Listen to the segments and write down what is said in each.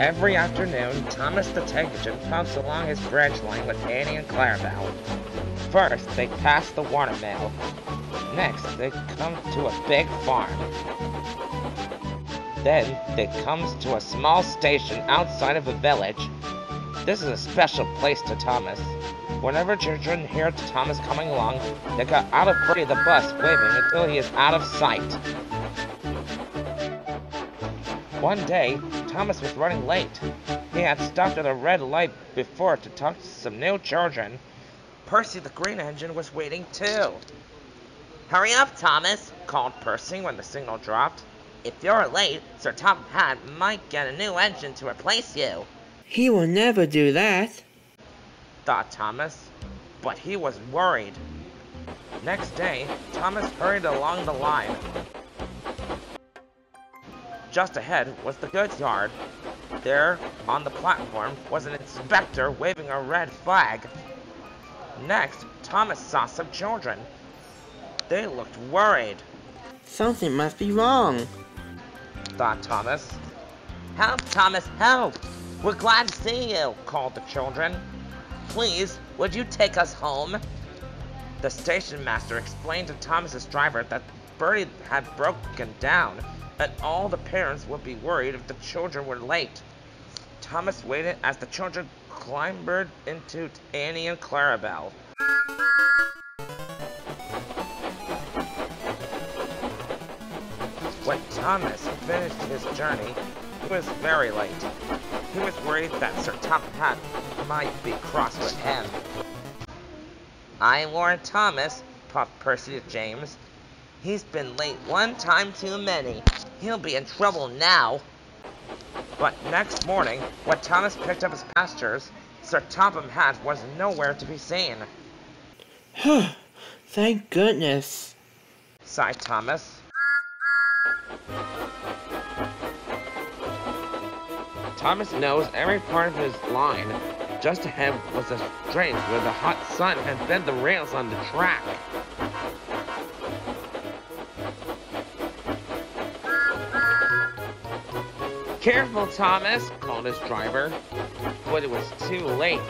Every afternoon, Thomas the Tank Engine pumps along his branch line with Annie and Clarabelle. First, they pass the watermill. Next, they come to a big farm. Then, they come to a small station outside of a village. This is a special place to Thomas. Whenever children hear Thomas coming along, they get out of Bertie the bus waving until he is out of sight. One day, Thomas was running late. He had stopped at a red light before to talk to some new children. Percy the Green Engine was waiting too. "Hurry up, Thomas," called Percy when the signal dropped. "If you're late, Sir Topham Hatt might get a new engine to replace you." He will never do that, thought Thomas, but he was worried. Next day, Thomas hurried along the line. Just ahead was the goods yard. There, on the platform, was an inspector waving a red flag. Next, Thomas saw some children. They looked worried. Something must be wrong, thought Thomas. "Help, Thomas, help! We're glad to see you," called the children. "Please, would you take us home?" The station master explained to Thomas's driver that Bertie had broken down, and all the parents would be worried if the children were late. Thomas waited as the children clambered into Annie and Clarabelle. When Thomas finished his journey, he was very late. He was worried that Sir Topham Hatt might be cross with him. "I warned Thomas," puffed Percy to James. "He's been late one time too many. He'll be in trouble now." But next morning, when Thomas picked up his passengers, Sir Topham Hatt was nowhere to be seen. Thank goodness, sighed Thomas. Thomas knows every part of his line. Just ahead was a strait where the hot sun had bent the rails on the track. "Careful, Thomas," called his driver, but it was too late.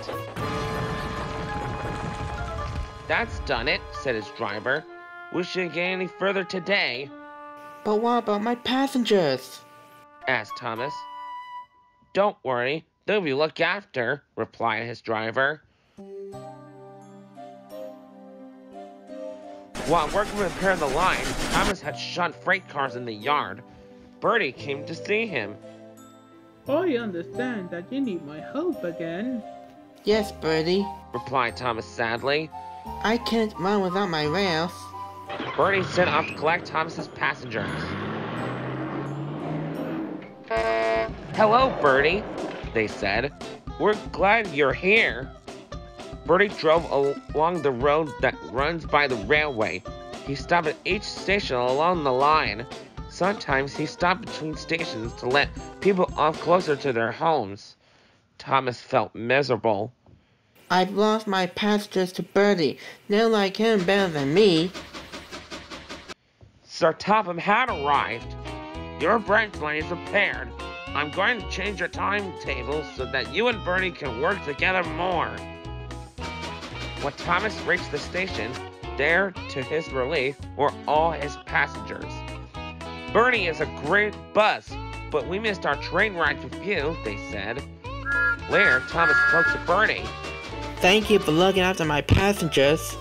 "That's done it," said his driver. "We shouldn't get any further today." But what about my passengers?" asked Thomas. "Don't worry, they'll be looked after," replied his driver. While working to repair the line, Thomas had shunned freight cars in the yard. Bertie came to see him. "I understand that you need my help again," "Yes, Bertie," replied Thomas sadly. "I can't run without my rails." Bertie set off to collect Thomas's passengers. "Hello, Bertie," they said. "We're glad you're here." Bertie drove along the road that runs by the railway. He stopped at each station along the line. Sometimes he stopped between stations to let people off closer to their homes. Thomas felt miserable. "I've lost my passengers to Bertie. They'll like him better than me." Sir Topham had arrived. "Your branch line is repaired. I'm going to change your timetable so that you and Bertie can work together more." When Thomas reached the station, there, to his relief, were all his passengers. "Bertie is a great bus, but we missed our train ride with you," they said. Later, Thomas spoke to Bertie. "Thank you for looking after my passengers."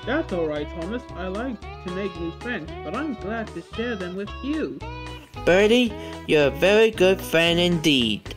"That's alright, Thomas. I like to make new friends, but I'm glad to share them with you." "Bertie, you're a very good friend indeed."